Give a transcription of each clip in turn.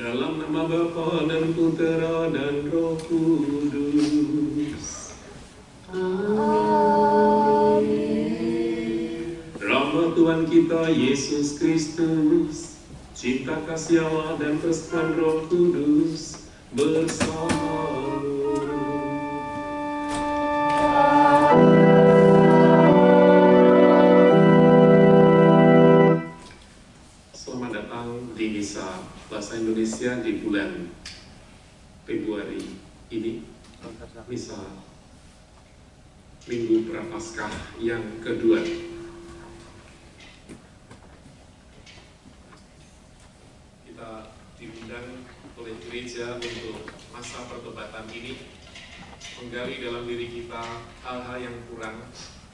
Dalam nama Bapa dan Putera dan Roh Kudus. Amin. Rahmat Tuhan kita Yesus Kristus, cinta kasih Allah dan persekutuan Roh Kudus bersamamu. Selamat datang di Misa Bahasa Indonesia di bulan Februari ini, Misa Minggu Prapaskah yang kedua. Kita diundang oleh gereja untuk masa pertobatan ini, menggali dalam diri kita hal-hal yang kurang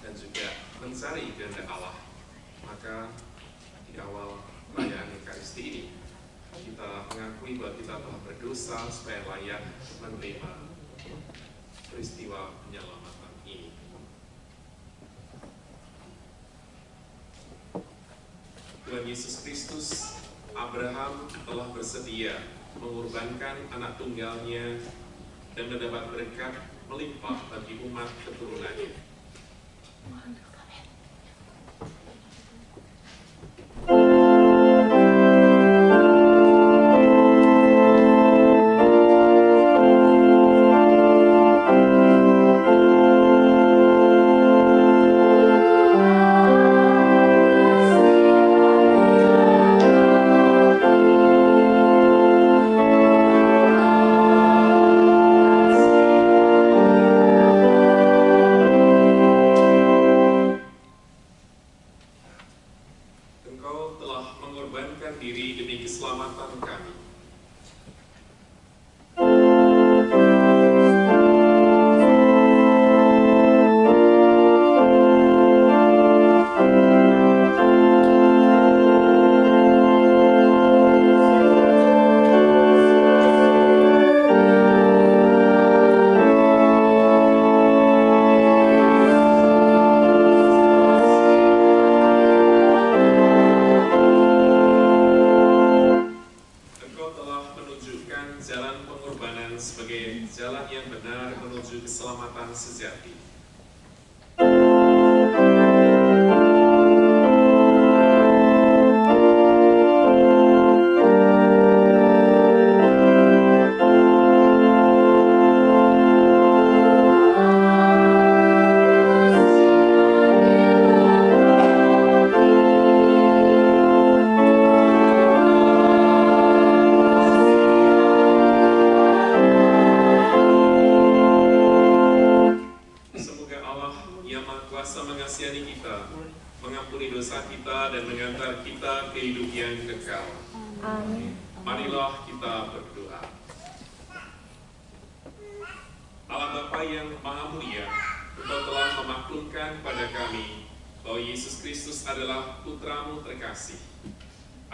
dan juga mencari kehendak Allah. Maka di awal perayaan Ekaristi ini, kita mengakui bahwa kita telah berdosa supaya layak menerima peristiwa penyelamatan ini. Tuhan Yesus Kristus, Abraham telah bersedia mengorbankan anak tunggalnya dan mendapat berkat melimpah bagi umat keturunannya.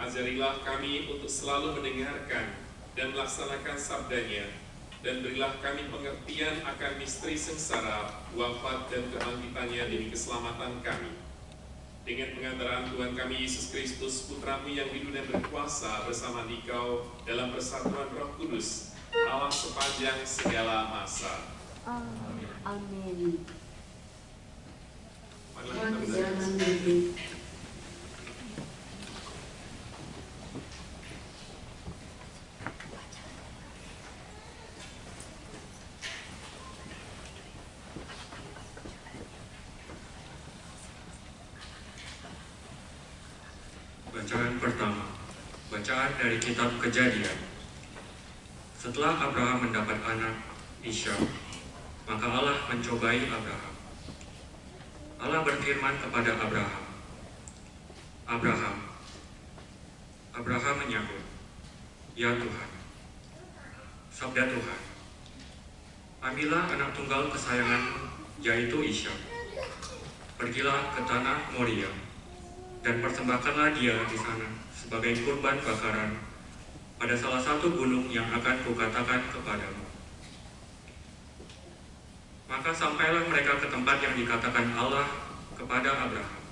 Ajarilah kami untuk selalu mendengarkan dan melaksanakan sabdanya, dan berilah kami pengertian akan misteri sengsara, wafat dan kebangkitannya demi keselamatan kami. Dengan pengantaran Tuhan kami Yesus Kristus, Putra-Mu yang hidup dan berkuasa bersama Dikau dalam persatuan Roh Kudus, Allah sepanjang segala masa. Amin. Amin. Marilah kita berdoa. Bacaan pertama, bacaan dari kitab Kejadian. Setelah Abraham mendapat anak Ishak, maka Allah mencobai Abraham. Allah berfirman kepada Abraham, "Abraham." Abraham menyahut, "Ya Tuhan." Sabda Tuhan, "Ambillah anak tunggal kesayanganmu, yaitu Ishak. Pergilah ke tanah Moria, dan persembahkanlah dia di sana sebagai kurban bakaran pada salah satu gunung yang akan kukatakan kepadamu." Maka sampailah mereka ke tempat yang dikatakan Allah kepada Abraham.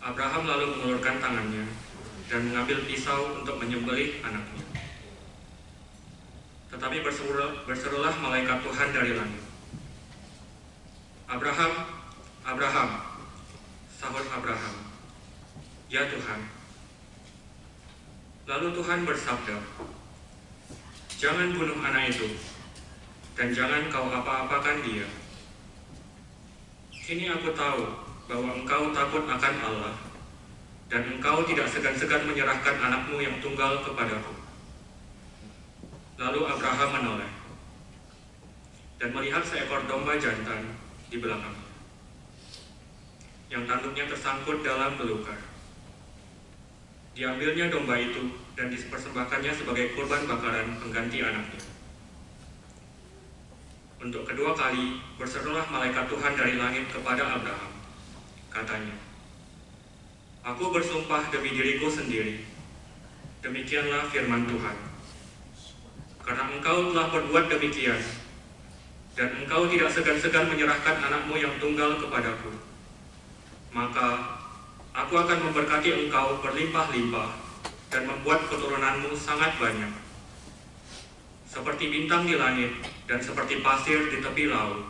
Abraham lalu mengulurkan tangannya dan mengambil pisau untuk menyembelih anaknya. Tetapi berserulah malaikat Tuhan dari langit. "Abraham, Abraham," sahut Abraham. "Ya Tuhan." Lalu Tuhan bersabda, "Jangan bunuh anak itu, dan jangan kau apa-apakan dia. Kini aku tahu bahwa engkau takut akan Allah, dan engkau tidak segan-segan menyerahkan anakmu yang tunggal kepadaku." Lalu Abraham menoleh dan melihat seekor domba jantan di belakangnya, yang tanduknya tersangkut dalam belukar. Diambilnya domba itu dan dipersembahkannya sebagai kurban bakaran pengganti anaknya. Untuk kedua kali berserulah malaikat Tuhan dari langit kepada Abraham. Katanya, "Aku bersumpah demi diriku sendiri, demikianlah firman Tuhan. Karena engkau telah berbuat demikian, dan engkau tidak segan-segan menyerahkan anakmu yang tunggal kepadaku, maka aku akan memberkati engkau berlimpah-limpah dan membuat keturunanmu sangat banyak, seperti bintang di langit dan seperti pasir di tepi laut.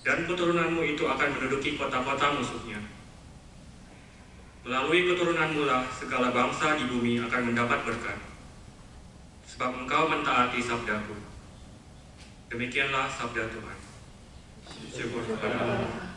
Dan keturunanmu itu akan menduduki kota-kota musuhnya. Melalui keturunanmu lah segala bangsa di bumi akan mendapat berkat, sebab engkau mentaati sabdaku." Demikianlah sabda Tuhan. Syukur kepada Allah.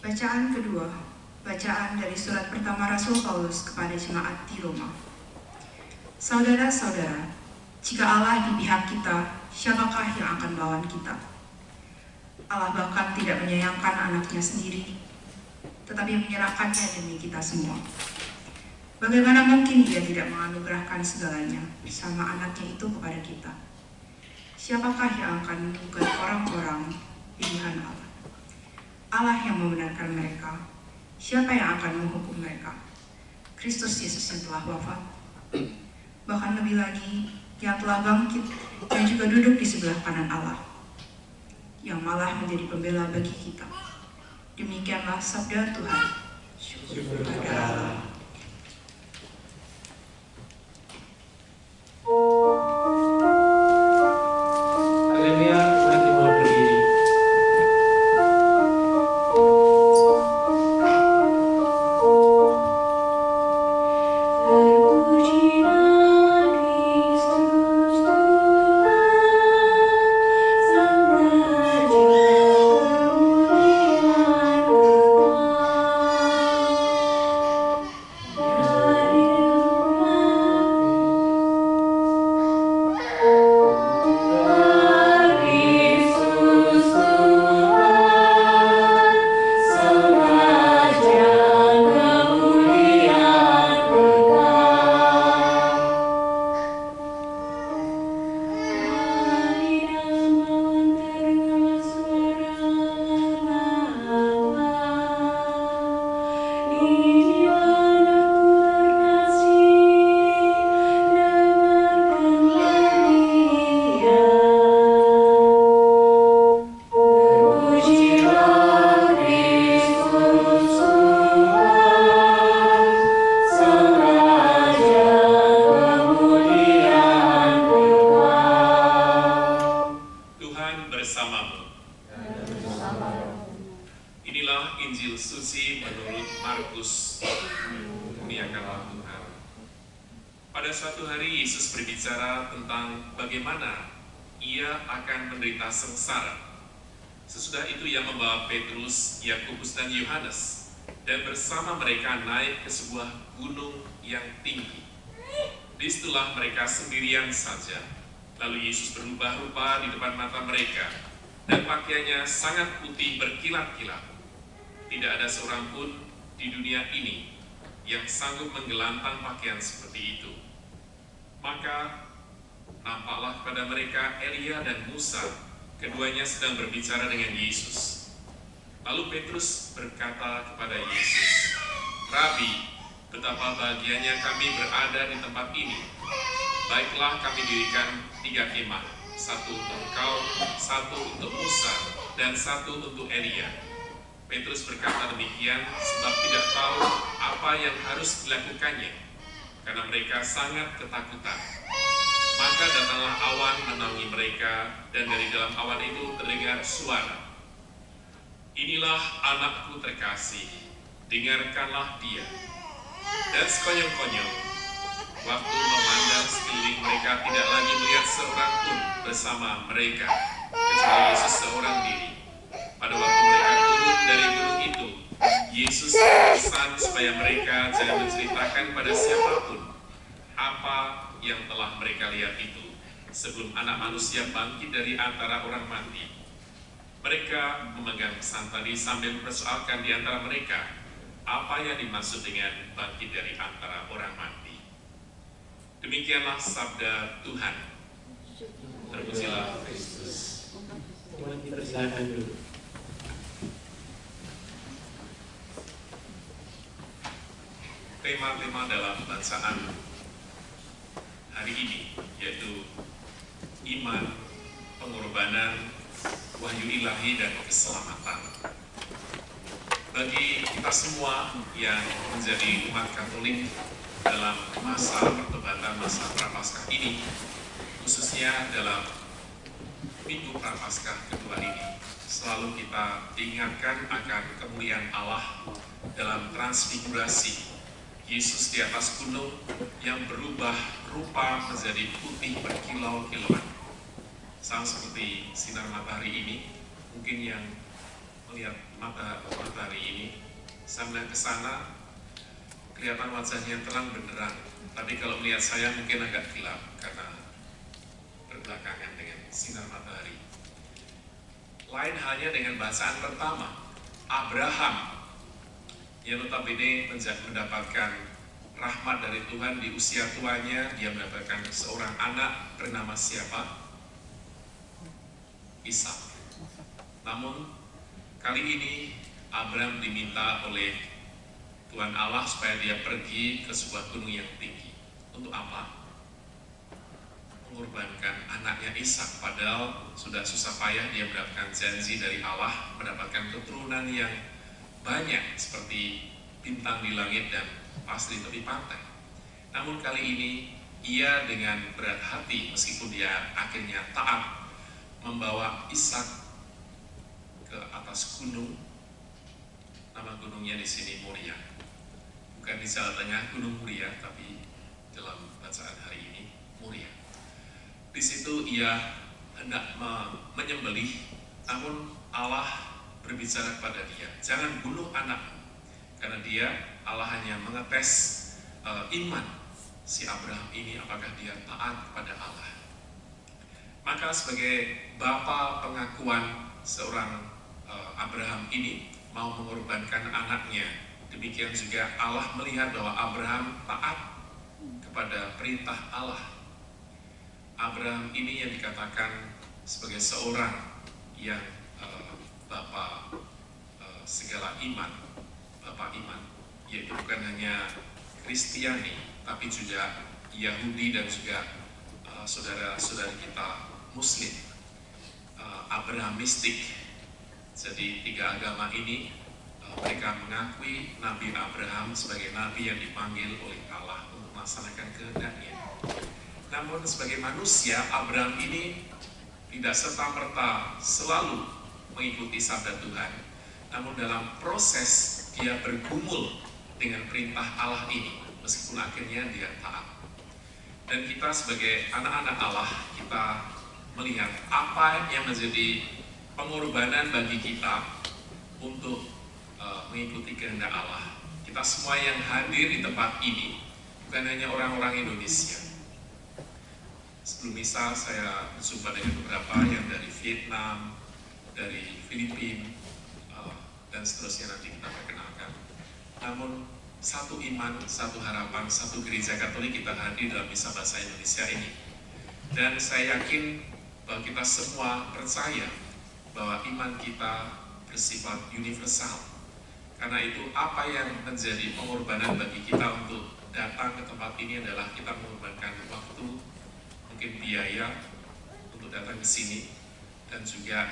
Bacaan kedua, bacaan dari surat pertama Rasul Paulus kepada jemaat di Roma. Saudara-saudara, jika Allah di pihak kita, siapakah yang akan melawan kita? Allah bahkan tidak menyayangkan anaknya sendiri, tetapi menyerahkannya demi kita semua. Bagaimana mungkin Dia tidak menganugerahkan segalanya bersama anaknya itu kepada kita? Siapakah yang akan menggugat orang-orang pilihan Allah? Allah yang membenarkan mereka. Siapa yang akan menghukum mereka? Kristus Yesus yang telah wafat. Bahkan lebih lagi, yang telah bangkit, yang juga duduk di sebelah kanan Allah, yang malah menjadi pembela bagi kita. Demikianlah sabda Tuhan. Syukur kepada Allah. Haleluya, umat dimulai berdiri. Pada suatu hari Yesus berbicara tentang bagaimana Ia akan menderita sengsara. Sesudah itu Ia membawa Petrus, Yakobus dan Yohanes dan bersama mereka naik ke sebuah gunung yang tinggi. Disitulah mereka sendirian saja. Lalu Yesus berubah rupa di depan mata mereka dan pakaiannya sangat putih berkilat-kilat. Tidak ada seorang pun di dunia ini yang sanggup menggelantang pakaian seperti itu. Maka nampaklah kepada mereka Elia dan Musa, keduanya sedang berbicara dengan Yesus. Lalu Petrus berkata kepada Yesus, "Rabi, betapa bahagianya kami berada di tempat ini. Baiklah kami dirikan 3 kemah, 1 untuk engkau, 1 untuk Musa, dan 1 untuk Elia." Petrus berkata demikian sebab tidak tahu apa yang harus dilakukannya, karena mereka sangat ketakutan. Maka datanglah awan menaungi mereka, dan dari dalam awan itu terdengar suara, "Inilah anakku terkasih, dengarkanlah dia." Dan sekonyong-konyong, waktu memandang sekeliling mereka tidak lagi melihat seorang pun bersama mereka, kecuali Yesus seorang diri. Pada waktu mereka turun dari gunung itu, Yesus berpesan supaya mereka jangan menceritakan pada siapapun apa yang telah mereka lihat itu sebelum Anak Manusia bangkit dari antara orang mati. Mereka memegang pesan tadi sambil mempersoalkan di antara mereka apa yang dimaksud dengan bangkit dari antara orang mati. Demikianlah sabda Tuhan. Terpujilah Kristus. Tuhan, kita silakan dulu. Tema-tema dalam bacaan hari ini yaitu iman, pengorbanan, wahyu ilahi, dan keselamatan. Bagi kita semua yang menjadi umat Katolik dalam masa pertobatan, masa Prapaskah ini, khususnya dalam Minggu Prapaskah kedua ini, selalu kita diingatkan akan kemuliaan Allah dalam transfigurasi Yesus di atas gunung yang berubah rupa menjadi putih berkilau-kilauan. Sama seperti sinar matahari ini, mungkin yang melihat matahari ini. Saya melihat ke sana, kelihatan wajahnya terang benderang. Tapi kalau melihat saya mungkin agak gelap karena berbelakangan dengan sinar matahari. Lain halnya dengan bacaan pertama, Abraham yang notabene mendapatkan rahmat dari Tuhan di usia tuanya. Dia mendapatkan seorang anak bernama siapa? Ishak. Namun kali ini Abraham diminta oleh Tuhan Allah supaya dia pergi ke sebuah gunung yang tinggi. Untuk apa? Mengorbankan anaknya Ishak, padahal sudah susah payah dia mendapatkan janji dari Allah, mendapatkan keturunan yang banyak seperti bintang di langit dan pasir di tepi pantai. Namun kali ini ia dengan berat hati, meskipun dia akhirnya taat, membawa Ishak ke atas gunung. Nama gunungnya di sini Moria. Bukan di Jawa Tengah Gunung Muria, tapi dalam bacaan hari ini Moria. Di situ ia hendak menyembelih, namun Allah berbicara kepada dia, jangan bunuh anakmu, karena Allah hanya mengetes iman si Abraham ini, apakah dia taat kepada Allah. Maka sebagai bapa pengakuan seorang Abraham ini mau mengorbankan anaknya, demikian juga Allah melihat bahwa Abraham taat kepada perintah Allah. Abraham ini yang dikatakan sebagai seorang yang bapa segala iman, bapa iman, yaitu bukan hanya Kristiani, tapi juga Yahudi dan juga saudara-saudara kita Muslim, Abrahamistik. Jadi tiga agama ini mereka mengakui Nabi Abraham sebagai nabi yang dipanggil oleh Allah untuk melaksanakan kehendaknya. Namun sebagai manusia, Abraham ini tidak serta-merta selalu mengikuti sabda Tuhan. Namun dalam proses dia bergumul dengan perintah Allah ini, meskipun akhirnya dia taat. Dan kita sebagai anak-anak Allah, kita melihat apa yang menjadi pengorbanan bagi kita untuk mengikuti kehendak Allah. Kita semua yang hadir di tempat ini bukan hanya orang-orang Indonesia. Sebelum misa saya berjumpa dengan beberapa yang dari Vietnam, dari Filipina, dan seterusnya, nanti kita perkenalkan. Namun satu iman, satu harapan, satu gereja Katolik kita hadir dalam misa bahasa Indonesia ini. Dan saya yakin bahwa kita semua percaya bahwa iman kita bersifat universal. Karena itu apa yang menjadi pengorbanan bagi kita untuk datang ke tempat ini adalah kita mengorbankan waktu, mungkin biaya untuk datang ke sini, dan juga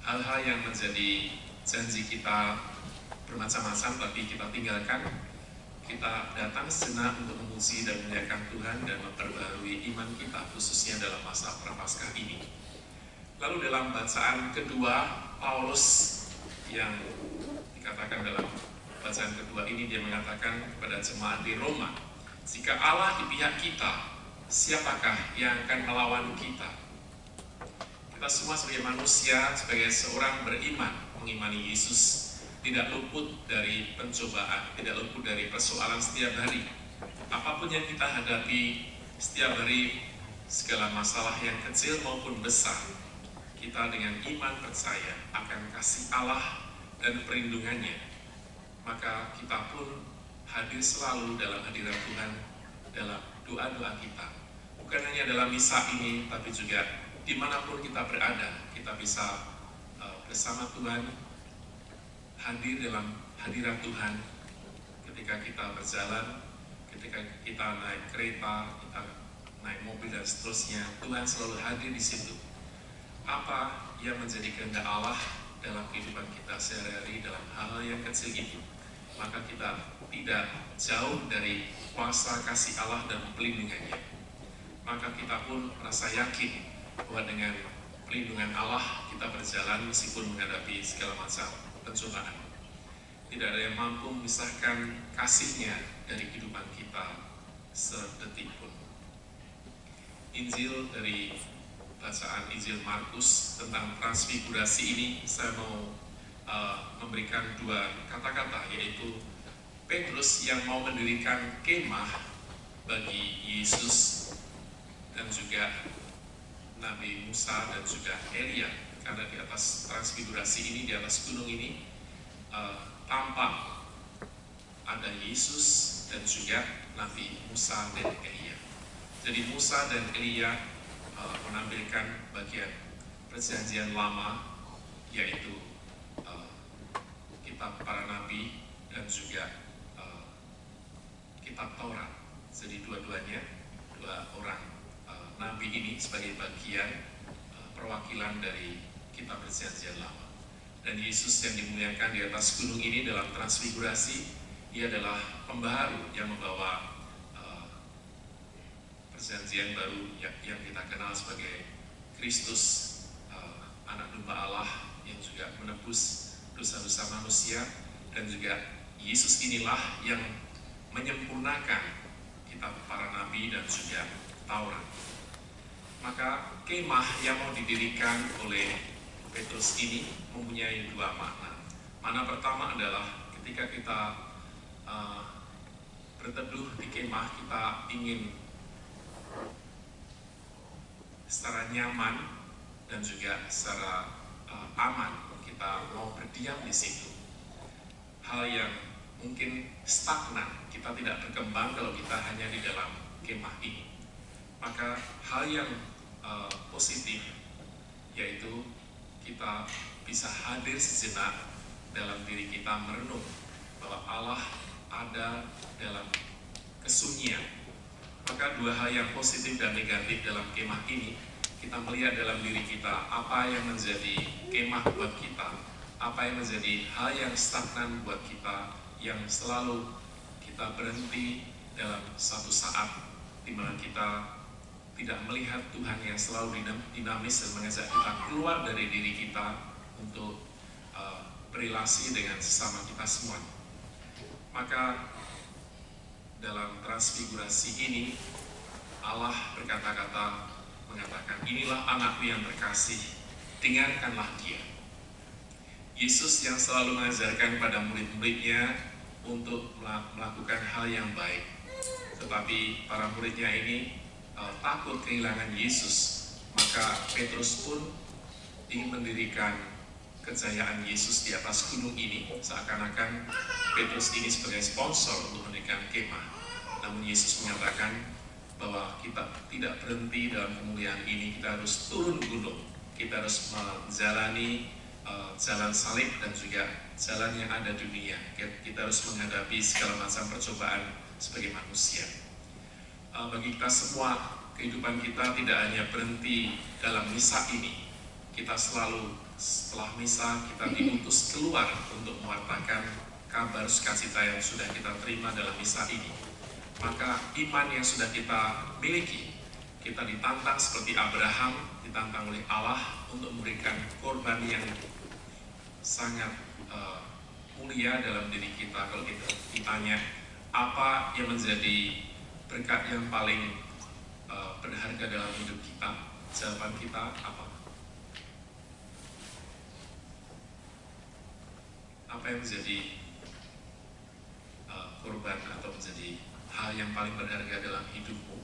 hal-hal yang menjadi janji kita bermacam-macam tapi kita tinggalkan. Kita datang sejenak untuk memuji dan memuliakan Tuhan dan memperbarui iman kita, khususnya dalam masa Prapaskah ini. Lalu dalam bacaan kedua, Paulus yang dikatakan dalam bacaan kedua ini, dia mengatakan kepada jemaat di Roma, jika Allah di pihak kita, siapakah yang akan melawan kita? Kita semua sebagai manusia, sebagai seorang beriman, mengimani Yesus, tidak luput dari pencobaan, tidak luput dari persoalan setiap hari. Apapun yang kita hadapi setiap hari, segala masalah yang kecil maupun besar, kita dengan iman percaya akan kasih Allah dan perlindungannya. Maka kita pun hadir selalu dalam hadirat Tuhan, dalam doa-doa kita. Bukan hanya dalam misa ini, tapi juga dimanapun kita berada, kita bisa bersama Tuhan, hadir dalam hadirat Tuhan. Ketika kita berjalan, ketika kita naik kereta, kita naik mobil dan seterusnya, Tuhan selalu hadir di situ. Apa yang menjadi kehendak Allah dalam kehidupan kita sehari-hari dalam hal yang kecil ini, maka kita tidak jauh dari kuasa kasih Allah dan pelindungannya. Maka kita pun merasa yakin bahwa dengan pelindungan Allah kita berjalan meskipun menghadapi segala macam pencobaan. Tidak ada yang mampu memisahkan kasih-Nya dari kehidupan kita sedetik pun. Injil dari bacaan Injil Markus tentang transfigurasi ini saya mau memberikan dua kata-kata, yaitu Petrus yang mau mendirikan kemah bagi Yesus dan juga Nabi Musa dan juga Elia, karena di atas transfigurasi ini, di atas gunung ini tampak ada Yesus dan juga Nabi Musa dan Elia. Jadi Musa dan Elia menampilkan bagian perjanjian lama, yaitu kitab para nabi dan juga kitab Taurat. Jadi dua-duanya, dua orang nabi ini sebagai bagian perwakilan dari kitab perjanjian lama. Dan Yesus yang dimuliakan di atas gunung ini dalam transfigurasi, ia adalah pembaharu yang membawa perjanjian baru yang kita kenal sebagai Kristus, anak domba Allah yang juga menebus dosa-dosa manusia, dan juga Yesus inilah yang menyempurnakan kitab para nabi dan juga Taurat. Maka kemah yang mau didirikan oleh Petrus ini mempunyai dua makna. Makna pertama adalah ketika kita berteduh di kemah, kita ingin secara nyaman dan juga secara aman, kita mau berdiam di situ. Hal yang mungkin stagnan, kita tidak berkembang kalau kita hanya di dalam kemah ini. Maka hal yang positif yaitu kita bisa hadir sejenak dalam diri kita, merenung bahwa Allah ada dalam kesunyian. Maka dua hal yang positif dan negatif dalam kemah ini, kita melihat dalam diri kita apa yang menjadi kemah buat kita, apa yang menjadi hal yang stagnan buat kita, yang selalu kita berhenti dalam satu saat di mana kita tidak melihat Tuhan yang selalu dinamis dan mengajak kita keluar dari diri kita untuk berrelasi dengan sesama kita semua. Maka dalam transfigurasi ini Allah berkata-kata mengatakan, inilah anakku yang terkasih, dengarkanlah dia. Yesus yang selalu mengajarkan pada murid-muridnya untuk melakukan hal yang baik, tetapi para muridnya ini takut kehilangan Yesus. Maka Petrus pun ingin mendirikan kejayaan Yesus di atas gunung ini, seakan-akan Petrus ini sebagai sponsor untuk mendirikan kemah. Namun Yesus menyatakan bahwa kita tidak berhenti dalam kemuliaan ini, kita harus turun gunung, kita harus menjalani jalan salib dan juga jalan yang ada di dunia. Kita harus menghadapi segala macam percobaan sebagai manusia. Bagi kita semua, kehidupan kita tidak hanya berhenti dalam misa ini. Kita selalu setelah misa kita diutus keluar untuk mewartakan kabar sukacita yang sudah kita terima dalam misa ini. Maka iman yang sudah kita miliki, kita ditantang seperti Abraham, ditantang oleh Allah untuk memberikan korban yang sangat mulia dalam diri kita. Kalau kita ditanya apa yang menjadi berkat yang paling berharga dalam hidup kita, jawaban kita apa? Apa yang menjadi korban atau menjadi hal yang paling berharga dalam hidupmu?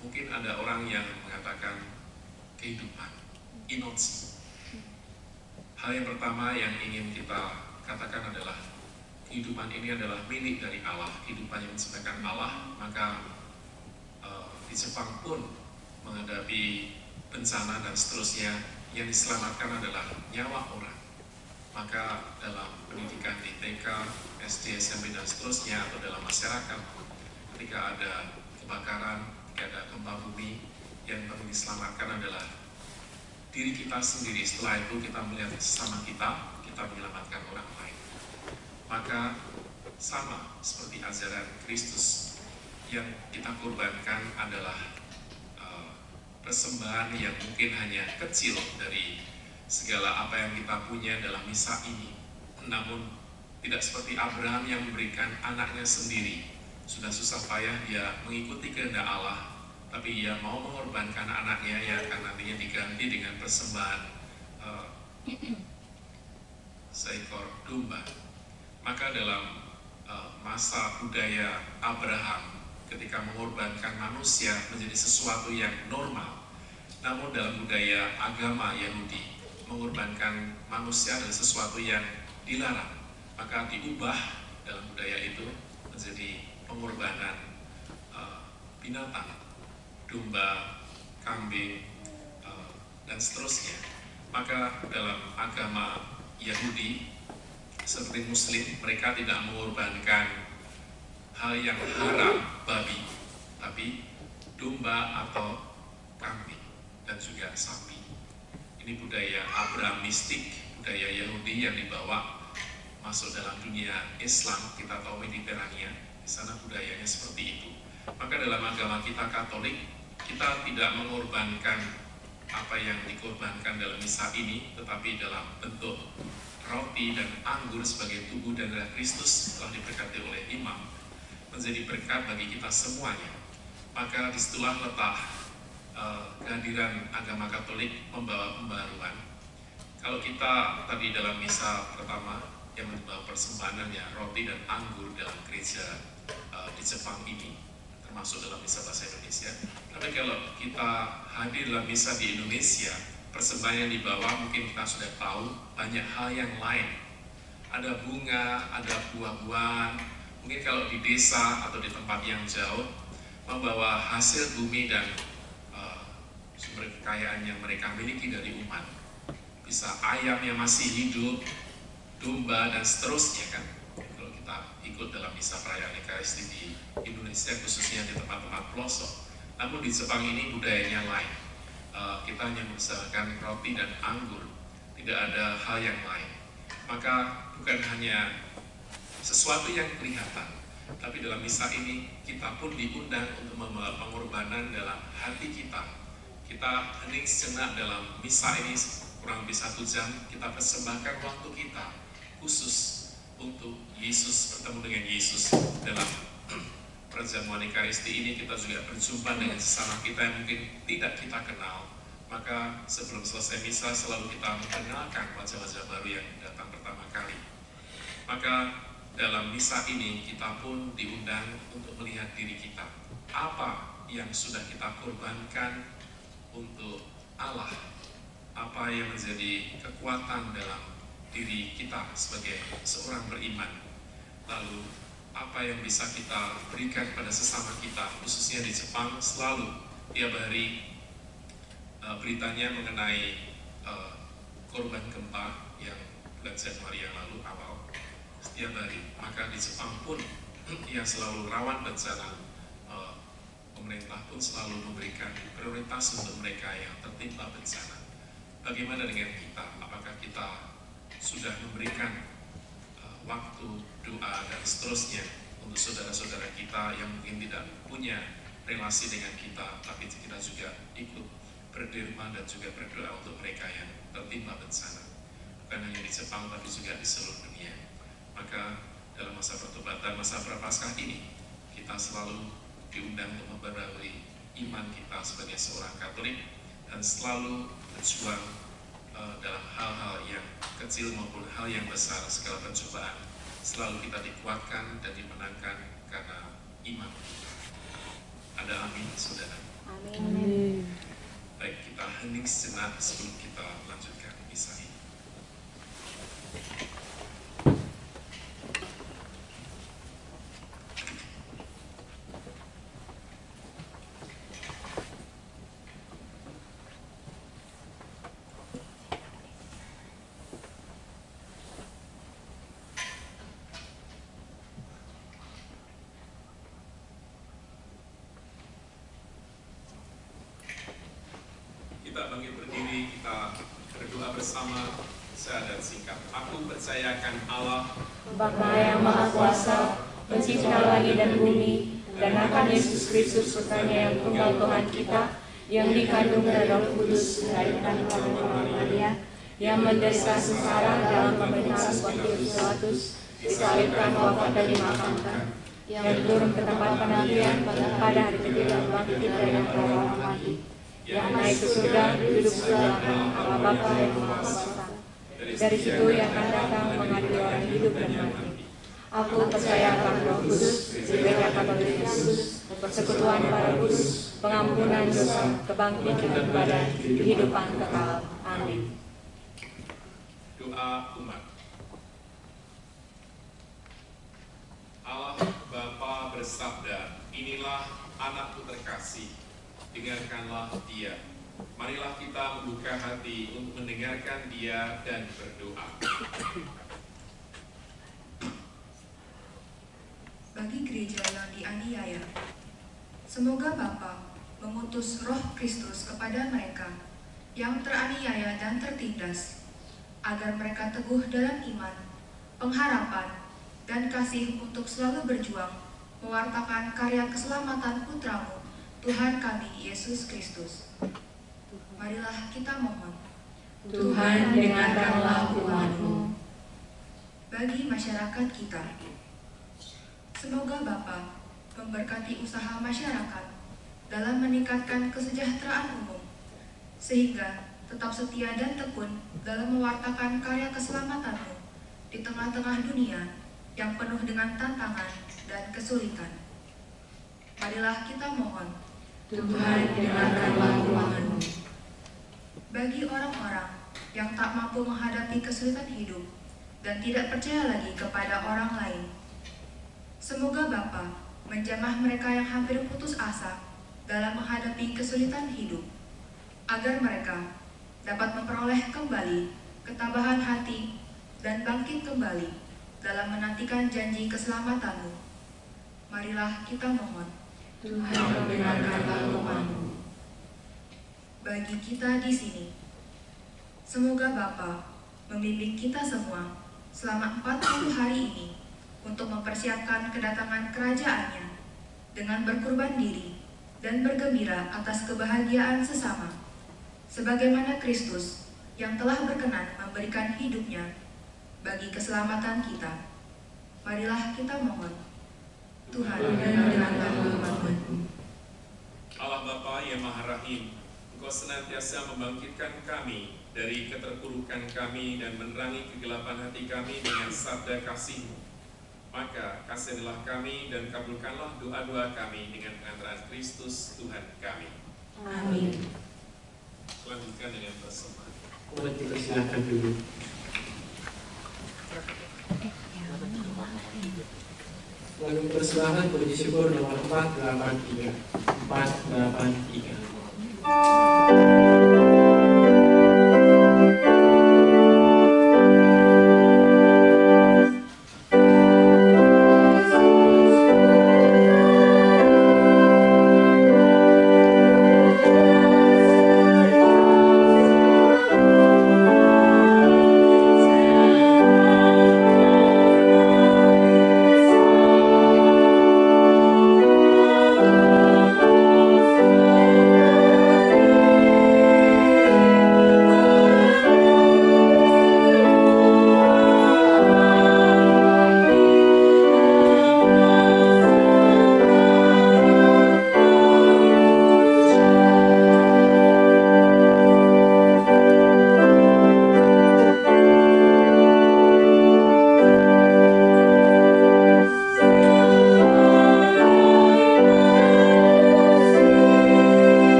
Mungkin ada orang yang mengatakan kehidupan, inoci. Hal yang pertama yang ingin kita katakan adalah kehidupan ini adalah milik dari Allah, kehidupan yang diciptakan Allah. Maka di Jepang pun menghadapi bencana dan seterusnya, yang diselamatkan adalah nyawa orang. Maka dalam pendidikan di TK, SD, SMP dan seterusnya, atau dalam masyarakat, ketika ada kebakaran, ketika ada gempa bumi, yang paling diselamatkan adalah diri kita sendiri. Setelah itu kita melihat sesama kita, kita menyelamatkan orang lain. Maka sama seperti ajaran Kristus, yang kita korbankan adalah persembahan yang mungkin hanya kecil dari segala apa yang kita punya dalam misa ini. Namun tidak seperti Abraham yang memberikan anaknya sendiri. Sudah susah payah dia mengikuti kehendak Allah, tapi ia mau mengorbankan anaknya yang akan nantinya diganti dengan persembahan seekor domba. Maka dalam masa budaya Abraham, ketika mengorbankan manusia menjadi sesuatu yang normal, namun dalam budaya agama Yahudi, mengorbankan manusia adalah sesuatu yang dilarang. Maka diubah dalam budaya itu menjadi pengorbanan binatang, domba, kambing, dan seterusnya. Maka dalam agama Yahudi seperti Muslim, mereka tidak mengorbankan hal yang haram, babi, tapi domba atau kambing dan juga sapi. Ini budaya Abrahamistik, budaya Yahudi yang dibawa masuk dalam dunia Islam. Kita tahu Mediterania, di sana budayanya seperti itu. Maka dalam agama kita Katolik, kita tidak mengorbankan apa yang dikorbankan dalam misa ini, tetapi dalam bentuk roti dan anggur sebagai tubuh dan darah Kristus telah diberkati oleh imam, menjadi berkat bagi kita semuanya. Maka disitulah letak kehadiran agama Katolik membawa pembaruan. Kalau kita tadi dalam misa pertama yang membawa persembahan ya roti dan anggur dalam gereja di Jepang ini, termasuk dalam misa bahasa Indonesia. Tapi kalau kita hadir dalam misa di Indonesia, persembahan yang dibawa mungkin kita sudah tahu banyak hal yang lain. Ada bunga, ada buah-buahan. Mungkin kalau di desa atau di tempat yang jauh, membawa hasil bumi dan sumber kekayaan yang mereka miliki dari umat. Bisa ayam yang masih hidup, domba, dan seterusnya kan. Kalau kita ikut dalam misa perayaan Ekaristi di Indonesia, khususnya di tempat-tempat pelosok. Namun di Jepang ini budayanya lain. Kita hanya membesarkan roti dan anggur, tidak ada hal yang lain. Maka bukan hanya sesuatu yang kelihatan, tapi dalam misa ini kita pun diundang untuk membawa pengorbanan dalam hati kita. Kita hening sejenak dalam misa ini kurang lebih 1 jam, kita persembahkan waktu kita khusus untuk Yesus, bertemu dengan Yesus. Dalam perjamuan Ekaristi ini kita juga berjumpa dengan sesama kita yang mungkin tidak kita kenal. Maka sebelum selesai misa selalu kita mengenalkan wajah-wajah baru yang datang pertama kali. Maka dalam misa ini kita pun diundang untuk melihat diri kita. Apa yang sudah kita korbankan untuk Allah? Apa yang menjadi kekuatan dalam diri kita sebagai seorang beriman? Lalu apa yang bisa kita berikan pada sesama kita, khususnya di Jepang selalu tiap hari beritanya mengenai korban gempa yang bulan Januari yang lalu awal, setiap hari. Maka di Jepang pun yang selalu rawan bencana, pemerintah pun selalu memberikan prioritas untuk mereka yang tertimpa bencana. Bagaimana dengan kita? Apakah kita sudah memberikan waktu, doa, dan seterusnya untuk saudara-saudara kita yang mungkin tidak punya relasi dengan kita, tapi kita juga ikut berderma dan juga berdoa untuk mereka yang tertimpa bencana, bukan hanya di Jepang tapi juga di seluruh dunia. Maka dalam masa pertobatan, masa prapaskah ini, kita selalu diundang untuk memperbarui iman kita sebagai seorang Katolik dan selalu berjuang dalam hal-hal yang kecil maupun hal yang besar. Segala pencobaan selalu kita dikuatkan dan dimenangkan karena iman kita. Ada amin, saudara? Amin. Baik, kita hening sejenak sebelum kita lanjutkan misa ini. Kita bangkit berdiri, kita berdoa bersama syahadat singkat. Aku percayakan Allah, Bapa yang Maha Kuasa, pencipta langit dan bumi, dan akan Yesus Kristus putranya yang tunggal Tuhan kita, yang dikandung dari Roh Kudus, dilahirkan oleh Maria, yang menderita sengsara dalam pemerintahan Pontius Pilatus, disalibkan, wafat dan dimakamkan, yang turun ke tempat penantian pada hari ketiga bangkit dari antara orang mati, yang naik ke surga, duduk sebelah kanan Allah Bapa yang Maha Kuasa, Dari situ yang akan datang mengadili orang hidup dan mati. Aku percaya akan Roh Kudus, gereja Katolik Kristus, persekutuan para kudus, pengampunan dosa, kebangkitan badan, kehidupan kekal. Amin. Doa umat. Allah Bapa bersabda, inilah anakku terkasih, dengarkanlah dia. Marilah kita membuka hati untuk mendengarkan dia dan berdoa. Bagi gereja yang dianiaya, semoga Bapa mengutus Roh Kristus kepada mereka yang teraniaya dan tertindas, agar mereka teguh dalam iman, pengharapan, dan kasih untuk selalu berjuang mewartakan karya keselamatan Putramu, Tuhan kami Yesus Kristus. Marilah kita mohon. Tuhan, dengarkanlah firman-Mu. Bagi masyarakat kita, semoga Bapa memberkati usaha masyarakat dalam meningkatkan kesejahteraan umum, sehingga tetap setia dan tekun dalam mewartakan karya keselamatan-Mu di tengah-tengah dunia yang penuh dengan tantangan dan kesulitan. Marilah kita mohon. Tuhan, dengarkanlah firman-Mu. Bagi orang-orang yang tak mampu menghadapi kesulitan hidup dan tidak percaya lagi kepada orang lain, semoga Bapa menjamah mereka yang hampir putus asa dalam menghadapi kesulitan hidup, agar mereka dapat memperoleh kembali ketabahan hati dan bangkit kembali dalam menantikan janji keselamatan-Mu. Marilah kita mohon. Tuhan, dengarkanlah firman-Mu. Bagi kita di sini, semoga Bapa membimbing kita semua selama 40 hari ini untuk mempersiapkan kedatangan kerajaan-Nya dengan berkurban diri dan bergembira atas kebahagiaan sesama, sebagaimana Kristus yang telah berkenan memberikan hidupnya bagi keselamatan kita. Marilah kita mohon. Tuhan, dengarkanlah firman-Mu. Allah Bapa yang Maha Rahim, Engkau senantiasa membangkitkan kami dari keterpurukan kami dan menerangi kegelapan hati kami dengan sabda kasih-Mu. Maka kasihanilah kami dan kabulkanlah doa-doa kami dengan pengantaran Kristus Tuhan kami. Amin. Lanjutkan dengan persembahan. Umat dipersilakan dulu. Lalu persembahan puji syukur nomor 483. 483.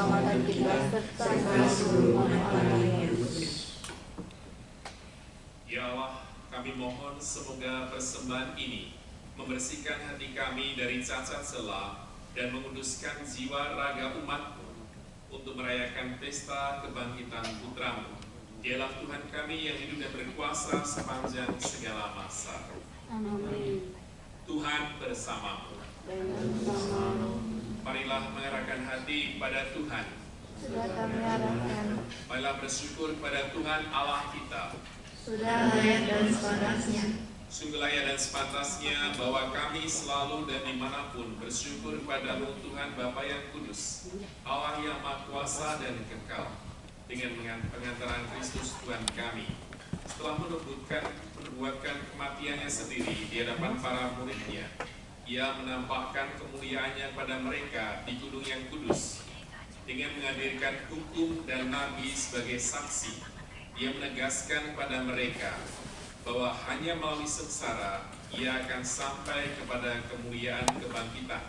keselamatan kita, serta seluruh umat lainnya. Ya Allah, kami mohon semoga persembahan ini membersihkan hati kami dari cacat celah dan menguduskan jiwa raga umat-Mu untuk merayakan pesta kebangkitan Putra-Mu. Dialah Tuhan kami yang hidup dan berkuasa sepanjang segala masa. Amin. Tuhan bersamamu. Dan bersamamu. Marilah mengarahkan hati pada Tuhan. Sudah kami arahkan. Marilah bersyukur pada Tuhan Allah kita. Sudah layak dan sepantasnya. Sungguh layak dan sepantasnya bahwa kami selalu dan dimanapun bersyukur kepada-Mu Tuhan Bapa yang kudus, Allah yang Maha Kuasa dan kekal, dengan pengantaran Kristus Tuhan kami, setelah menubuatkan kematiannya sendiri di hadapan para murid-Nya. Ia menampakkan kemuliaannya pada mereka di gunung yang kudus, dengan menghadirkan hukum dan nabi sebagai saksi. Dia menegaskan kepada mereka bahwa hanya melalui sengsara ia akan sampai kepada kemuliaan kebangkitan.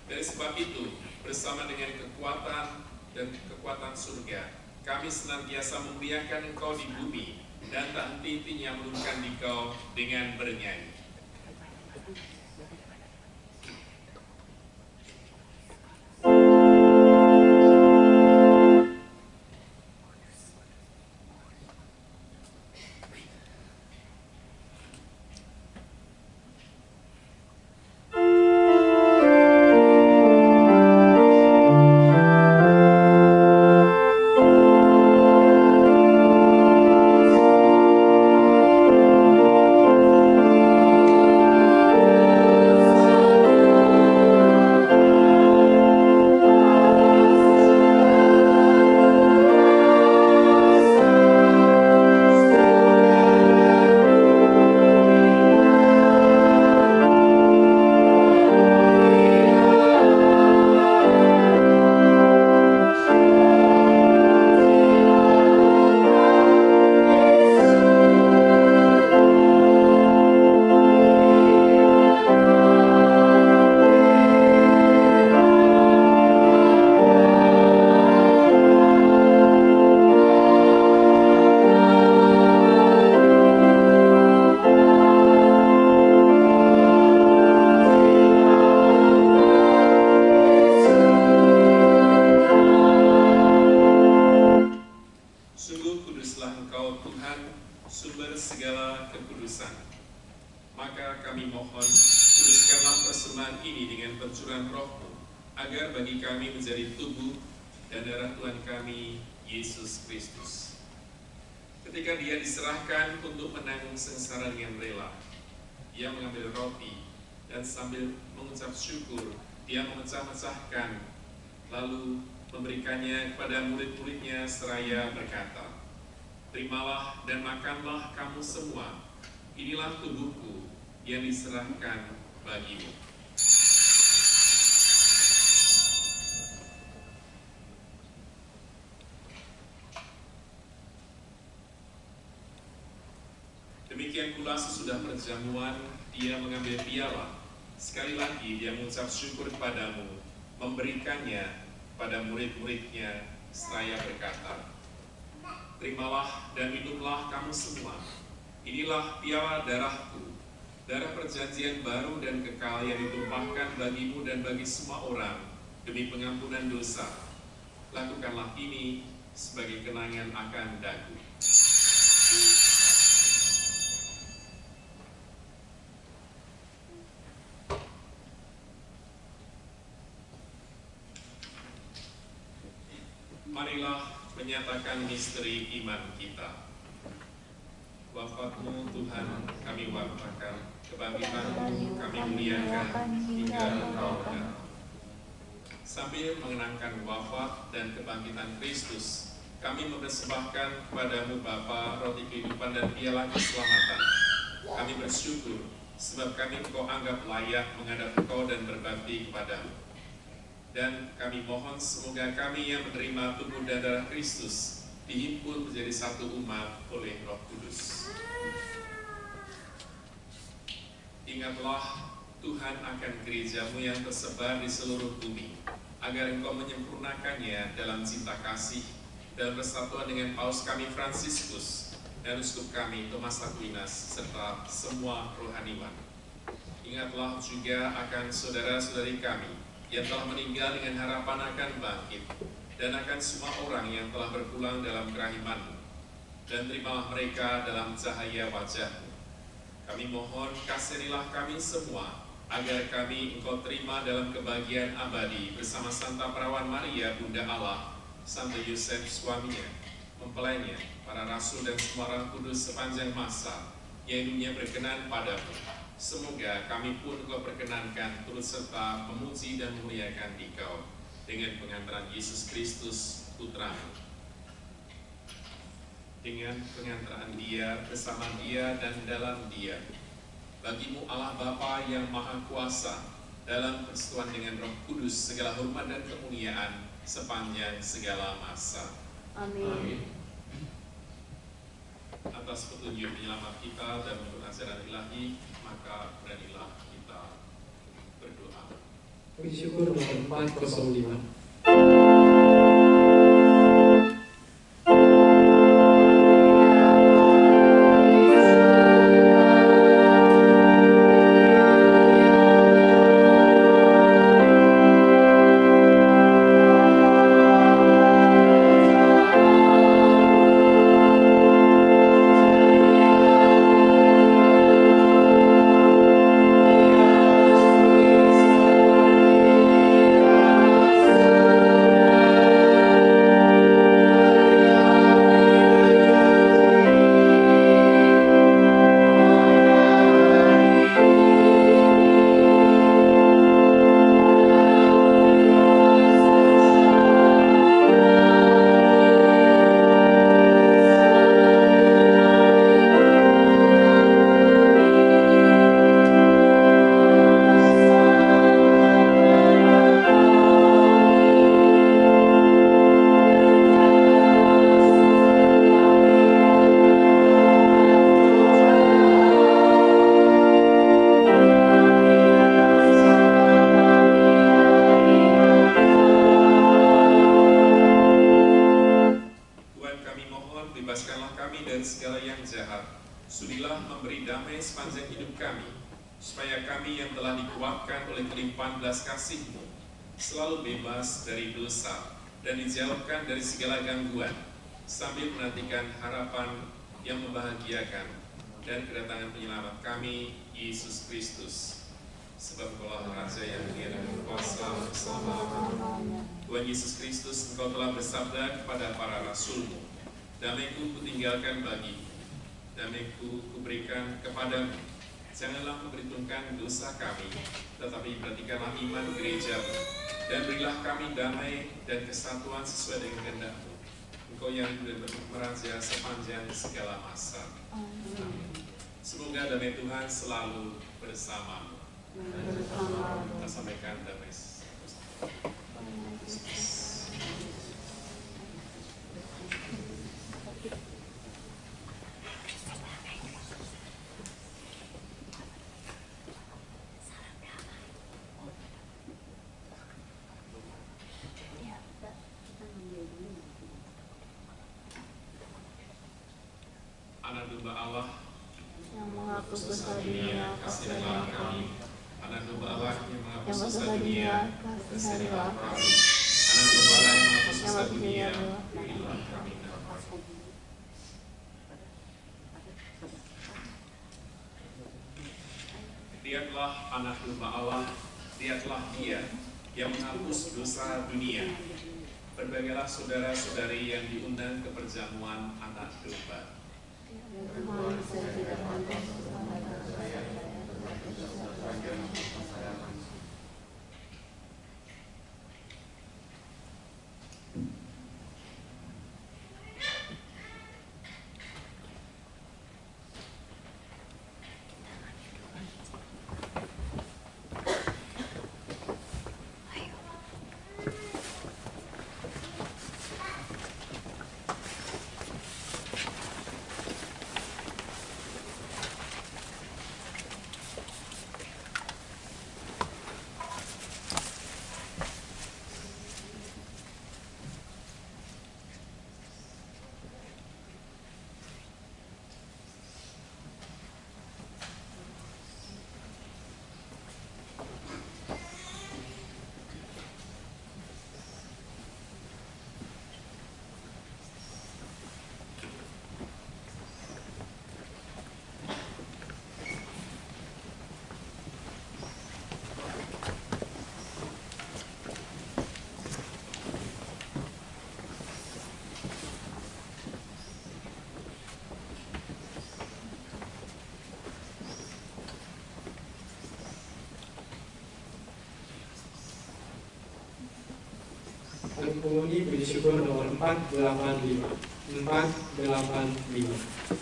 Dari sebab itu, bersama dengan kekuatan surga, kami senantiasa memuliakan Engkau di bumi dan tak henti-hentinya menurunkan Engkau dengan bernyanyi. Ketika dia diserahkan untuk menanggung sengsara dengan rela, ia mengambil roti dan sambil mengucap syukur, dia memecah-mecahkan, lalu memberikannya kepada murid-muridnya seraya berkata, "Terimalah dan makanlah kamu semua, inilah tubuhku yang diserahkan bagimu." Demikian pula sesudah perjamuan, dia mengambil piala. Sekali lagi dia mengucap syukur kepadamu, memberikannya pada murid-muridnya, seraya berkata, "Terimalah dan minumlah kamu semua. Inilah piala darahku, darah perjanjian baru dan kekal yang ditumpahkan bagimu dan bagi semua orang demi pengampunan dosa. Lakukanlah ini sebagai kenangan akan daku." Marilah menyatakan misteri iman kita. Wafat-Mu Tuhan kami wartakan, kebangkitan-Mu kami muliakan hingga Engkau datang. Sambil mengenangkan wafat dan kebangkitan Kristus, kami mempersembahkan kepada-Mu Bapa roti kehidupan dan piala keselamatan. Kami bersyukur sebab kami Engkau anggap layak menghadap Engkau dan berbakti kepada-Mu. Dan kami mohon semoga kami yang menerima tubuh dan darah Kristus dihimpun menjadi satu umat oleh Roh Kudus. Ingatlah Tuhan akan gereja-Mu yang tersebar di seluruh bumi, agar Engkau menyempurnakannya dalam cinta kasih, dalam persatuan dengan Paus kami Fransiskus dan Uskup kami Thomas Aquinas serta semua rohaniwan. Ingatlah juga akan saudara-saudari kami yang telah meninggal dengan harapan akan bangkit, dan akan semua orang yang telah berpulang dalam kerahiman-Mu, dan terimalah mereka dalam cahaya wajah-Mu. Kami mohon kasihanilah kami semua, agar kami Engkau terima dalam kebahagiaan abadi bersama Santa Perawan Maria Bunda Allah, Santo Yosef suaminya, mempelainya, para rasul dan semua orang kudus sepanjang masa yang dunia berkenan padamu. Semoga kami pun Engkau perkenankan turut serta memuji dan memuliakan Dikau dengan pengantaran Yesus Kristus Putra-Mu. Dengan pengantaran Dia, bersama Dia, dan dalam Dia. Bagi-Mu Allah Bapa yang Maha Kuasa, dalam persekutuan dengan Roh Kudus, segala hormat dan kemuliaan sepanjang segala masa. Amin. Atas petunjuk penyelamat kita dan menurut ajaran ilahi, maka beranilah kita berdoa. Puji syukur nomor 405. Dari segala gangguan, sambil menantikan harapan yang membahagiakan dan kedatangan penyelamat kami, Yesus Kristus. Sebab Engkaulah Raja yang mulia dan berkuasa selama-lamanya. Tuhan Yesus Kristus, Engkau telah bersabda kepada para rasul-Mu, damai-Ku kutinggalkan bagimu, damai-Ku kuberikan kepadamu. Janganlah memperhitungkan dosa kami, tetapi perhatikanlah iman gereja-Mu, dan berilah kami damai dan kesatuan sesuai dengan kehendak-Mu. Engkau yang hidup dan meraja sepanjang segala masa. Amin. Semoga damai Tuhan selalu bersamamu. Kita sampaikan damai. Anak domba Allah yang menghapus dosa dunia, kasihanilah kami. Anak domba Allah yang menghapus yang dosa dosa dunia, dunia, kasihanilah kasihanilah kami. Anak domba Allah yang menghapus dosa yang dunia, dunia, berilah kami damai. Lihatlah anak domba Allah, lihatlah Dia yang menghapus dosa dunia. Berbagailah saudara-saudari yang diundang ke perjamuan anak domba. Tuhan, saya tidak pantas mengatakan saya pengundi puji syukur nomor 485. 485.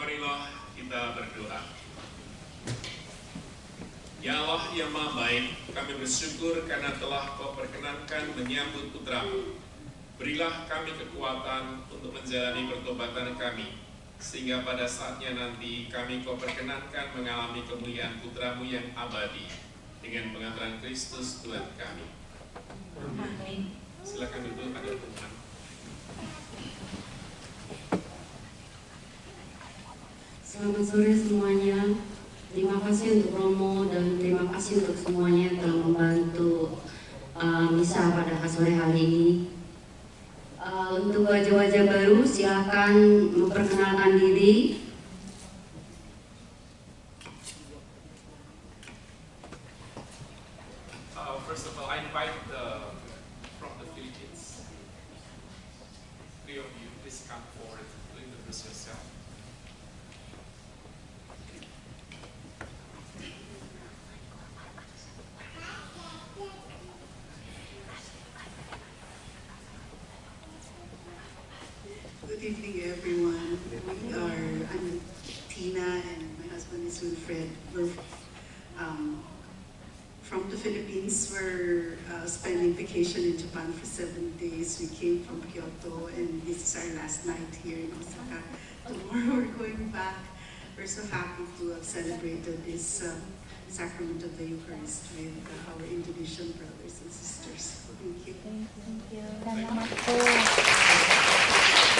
Marilah kita berdoa. Ya Allah yang Maha Baik, kami bersyukur karena telah Kau perkenankan menyambut putra-Mu. Berilah kami kekuatan untuk menjalani pertobatan kami, sehingga pada saatnya nanti kami Kau perkenankan mengalami kemuliaan putra-Mu yang abadi dengan pengantaran Kristus Tuhan kami. Amin. Silakan duduk, ada teman. Selamat sore semuanya. Terima kasih untuk Romo dan terima kasih untuk semuanya yang telah membantu misa pada sore hari ini. Untuk wajah-wajah baru, silakan memperkenalkan diri. First of all, I invite from the Philippines. 3 of you, please come forward to introduce yourself. everyone. I'm Tina and my husband is Wilfred. We're from the Philippines. We're spending vacation in Japan for 7 days. We came from Kyoto and this is our last night here in Osaka. Tomorrow we're going back. We're so happy to have celebrated this sacrament of the Eucharist with our Indonesian brothers and sisters. Thank you. Thank you. Salamat po.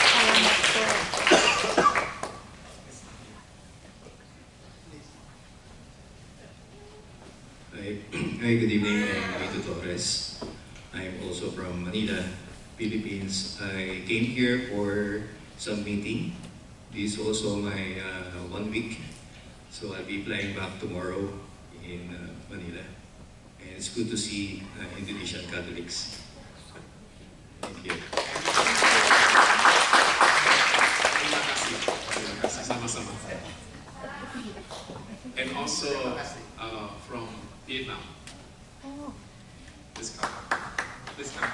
Salamat po. Hi, good evening. I'm Lito Torres. I'm also from Manila, Philippines. I came here for some meeting. This is also my 1 week. So I'll be flying back tomorrow in Manila. And it's good to see Indonesian Catholics. Thank you. Terima kasih sama-sama. And also from Vietnam. Please come. Please come.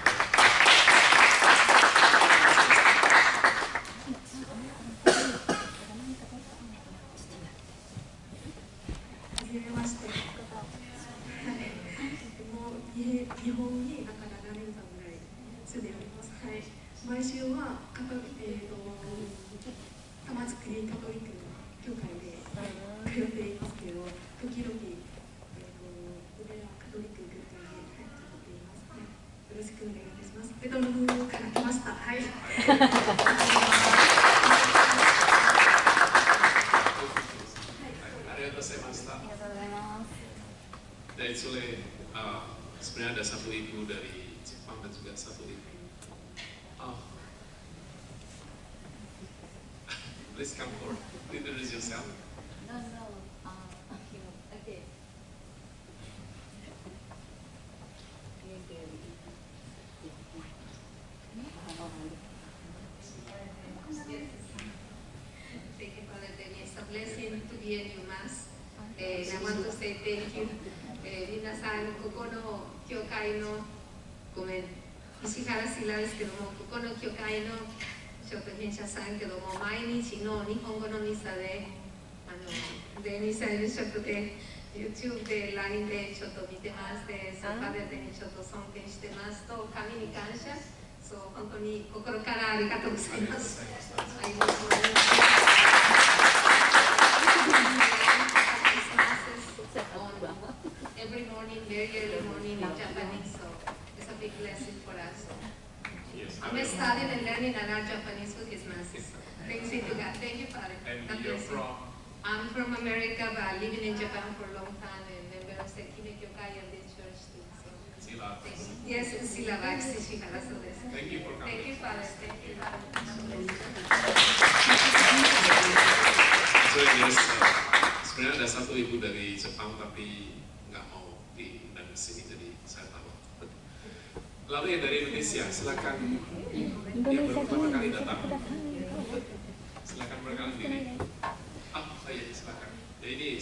Dan Sule, sebenarnya ada satu ibu dari Jepang dan juga satu ibu. Please come forward. Introduce yourself. Okay. Thank you, Father Denny. It's a blessing to be in your mass. I want to say thank you. 皆さん、ここの教会の石原シラですけども、ここの教会のちょっと編者さんけども、毎日の日本語のミサで、デニーさんのちょっとで、YouTube で LINE でちょっと見てますで、ファデにちょっと尊敬してますと、神に感謝、そう本当に心からありがとうございます。Every morning, very early morning in Japanese, so it's a big blessing for us. Yes. I'm studying and learning another Japanese with his masses. Thanks to God. Thank you, Father. And you're from? I'm from America, but living in Japan for a long time, and member of Sekime Kyokai and the church too. So, yes, in Silavax, Shihara. Thank you for coming. Thank you, Father. Thank you. So yes, sebenarnya ada satu ibu dari Jepang tapi nggak mau diundang ke sini, jadi saya tahu. Lalu yang dari Indonesia, silakan. Yang baru pertama kali datang. Silakan perkenalkan diri. Oh iya, silakan. Ya ini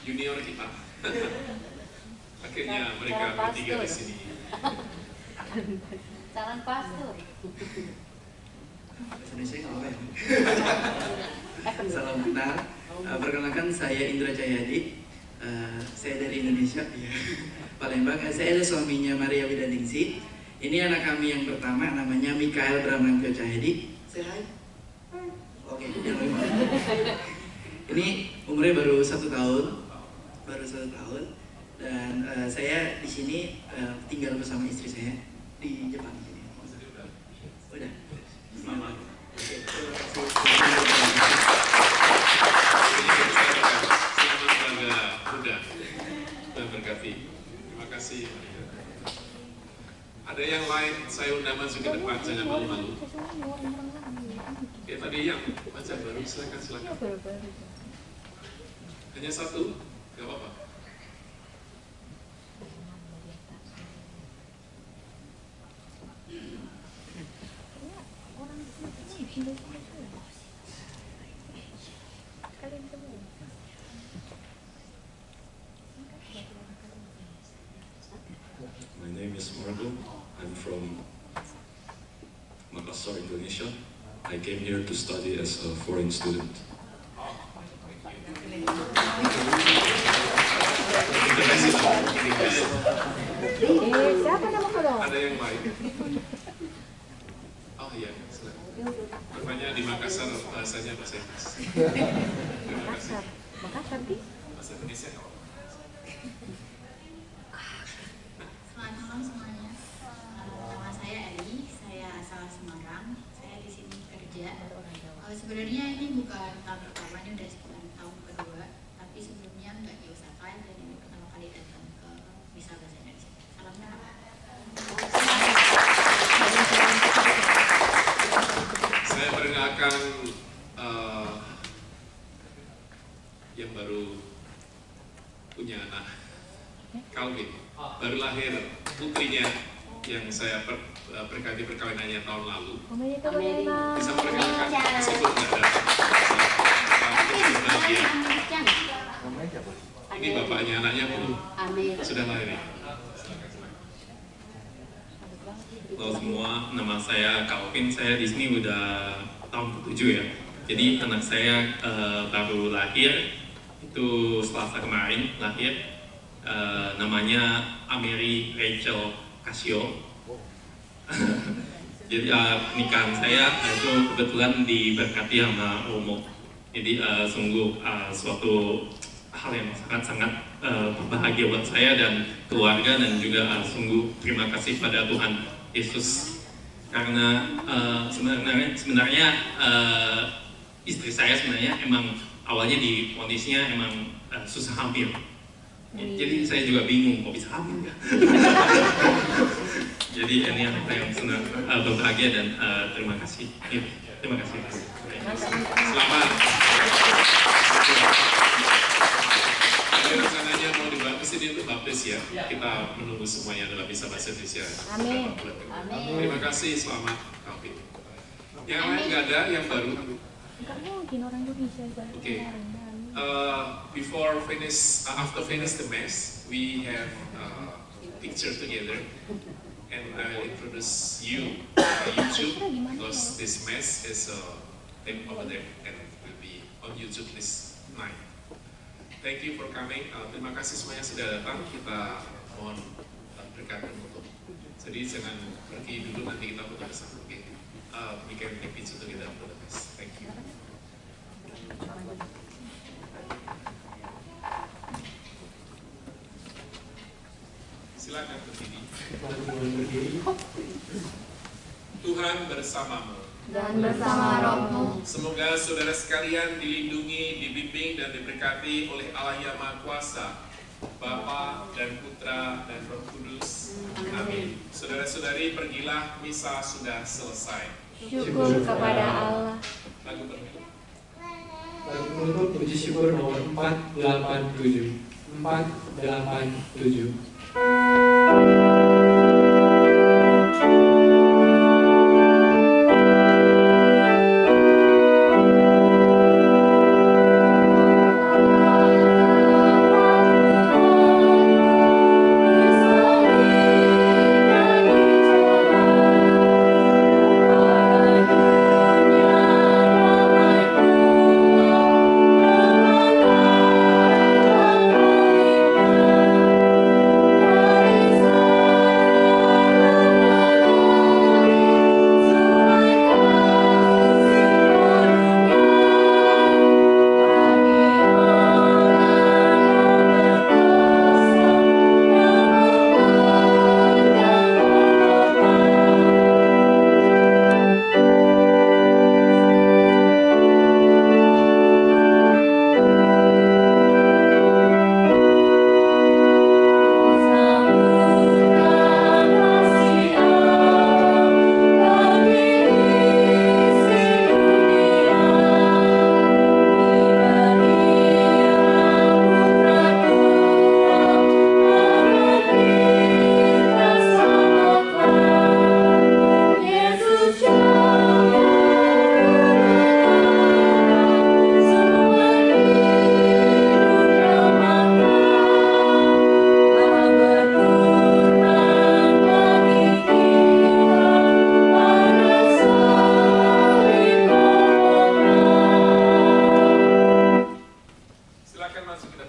junior kita. Akhirnya mereka bertiga di sini. Calon pastor. Indonesia nggak apa ya? Salam kenal. Perkenalkan saya Indra Cahyadi. Saya dari Indonesia, ya. Palembang. Saya adalah suaminya Maria Widaningsih. Ini anak kami yang pertama, namanya Mikael Bramantyo Cahyadi. Say hi. Oke, yang lebih mana? Ini umurnya baru 1 tahun, dan saya di sini tinggal bersama istri saya di Jepang. Udah. Selamat. Oke, terima kasih. Selamat keluarga muda dan berkati. Terima kasih. Ada yang lain, saya undang maju ke depan, jangan malu-malu. Oke, tadi yang baca baru, silakan. Hanya satu, gak apa-apa. My name is Margo. I'm from Makassar, Indonesia. I came here to study as a foreign student. Siapa nama kau dong? Ada yang lain? Oh iya, silakan. Rupanya di Makassar bahasanya bahasa Inggris. Terima kasih. Makassar di? Bahasa Indonesia nggak apa-apa. Selamat malam semuanya. Nama saya Eli, saya asal Semarang. Saya di sini kerja. Sebenarnya ini bukan tahun pertama, ini udah tahun kedua. Tapi sebelumnya nggak di Osaka dan ini pertama kali datang ke Misa Bahasa Indonesia. Salam kenal. Saya perkenalkan yang baru punya anak, Calvin, baru lahir putrinya yang saya berkati perkawinannya tahun lalu. Bisa memperkenalkan meskipun tidak ada. Ini bapaknya, anaknya belum sudah lahir. Halo semua, nama saya Calvin. Saya di sini udah tahun ke-7 ya. Jadi anak saya baru lahir itu Selasa kemarin lahir. Namanya Ameri Rachel Casio. Jadi nikahan saya itu kebetulan diberkati sama Romo. Jadi sungguh suatu hal yang sangat-sangat berbahagia buat saya dan keluarga, dan juga sungguh terima kasih pada Tuhan Yesus, karena sebenarnya istri saya sebenarnya emang awalnya di kondisinya emang susah hamil. Jadi saya juga bingung kok bisa hamil ya. Jadi ini apa yang senang berbahagia dan terima kasih. Terima kasih. Selamat. Ini rencananya mau dibaptis ini untuk baptis ya. Kita menunggu semuanya dalam Misa Bahasa Indonesia. Amin. Terima kasih, selamat Calvin. Yang lain nggak ada, yang baru. Enggak mungkin orang Indonesia. Oke. After finish the mass, we have picture together, and I will introduce you to YouTube because this mass is tape over there and will be on YouTube this night. Thank you for coming. Terima kasih semuanya sudah datang. Kita mohon berkat penutup. Jadi jangan pergi dulu, nanti kita foto bersama. Oke. We can take picture together for the mass. Thank you. Silakan berdiri. Tuhan bersamamu. Dan bersama rohmu. Semoga saudara sekalian dilindungi, dibimbing, dan diberkati oleh Allah yang Maha Kuasa, Bapa dan Putra dan Roh Kudus. Amin. Saudara-saudari, pergilah, misa sudah selesai. Syukur kepada Allah. Lagu penutup. Lagu penutup puji syukur nomor 487. 487. Dari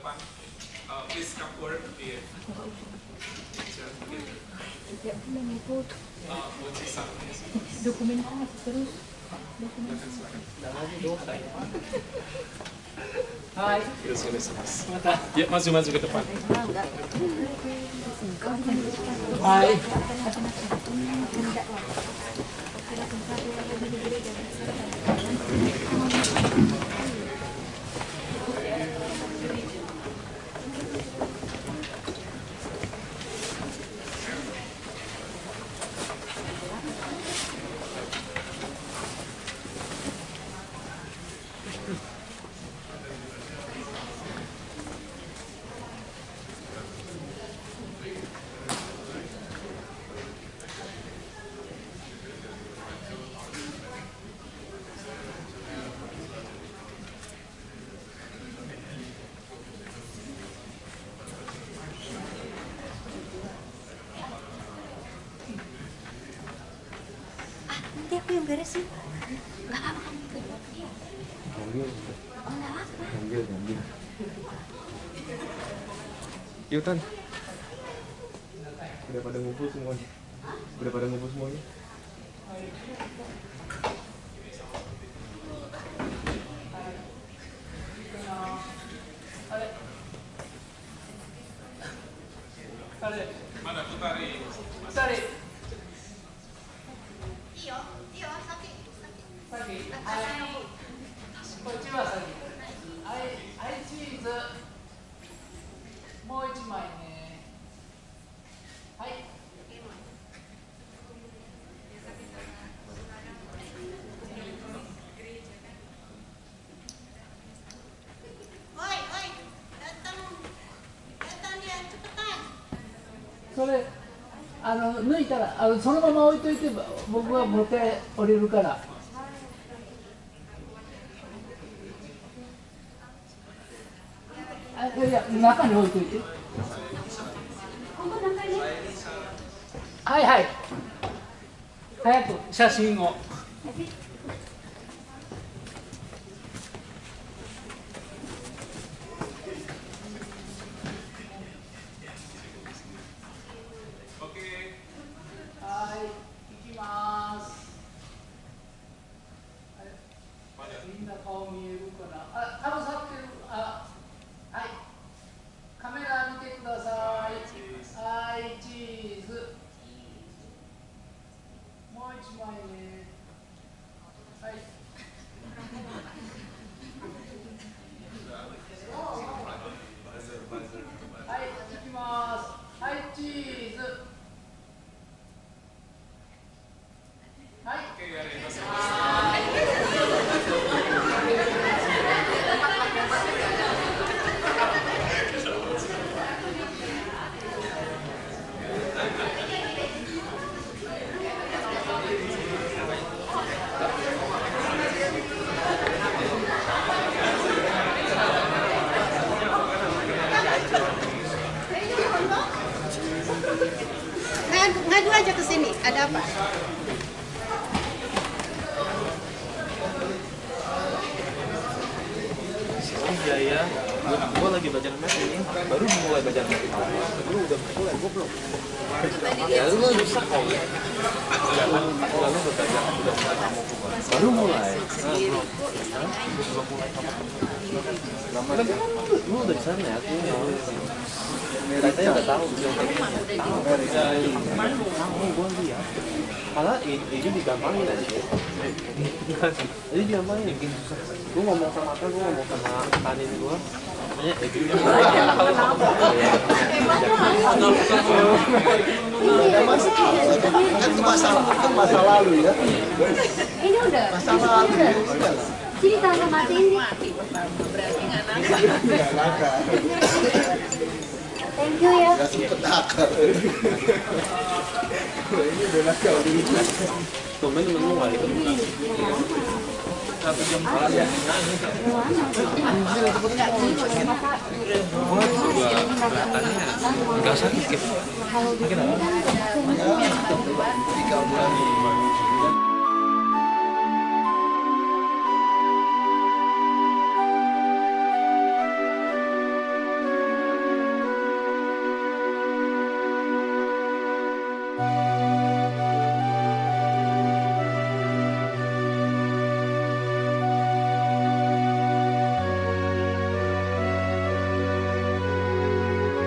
depan. Please come forward. Iya. Buat sisa. Dokumen terus. Hai. Ya, maju ke depan. Hai. Nanti aku yang beresin. Nggak apa-apa. Ambil. Oh, nggak apa. Ambil. Yuk, Tan. Udah pada ngumpul semuanya. Mana putari? Putari. いいよ、先。こっちは先。はい、チーズ。もう一枚ね。はい。Oi, datang dia cepetan. それ抜いたらそのまま置いといて僕は持って降りるから。いや中に置いといて。はい。早く写真を。Ngadu aja ke sini, ada apa? Iya ya, gue lagi belajar math ini, baru mulai belajar math. Lu udah mulai, gue belum. Ya lu rusak kok. Lalu belajar, baru mulai. Belum mulai sama. Lu udah di sana ya, kita udah tahu. Tahu gue lihat. Malah ini digampangin aja. Jadi digampangin. Gue ngomong sama apa? Gue ngomong sama kanin gue. Masa lalu ya. Ini udah. Masa lalu. Jadi tangga matiin nih. Berarti nggak nakal. Thank you ya. Gak sempet nakal. Ini udah nakal dulu. Temen-temen lu gak ikut. 1 jam malam ya. Anjir, cepet gua juga kelihatannya gak sakit. Kenapa? 3 bulan.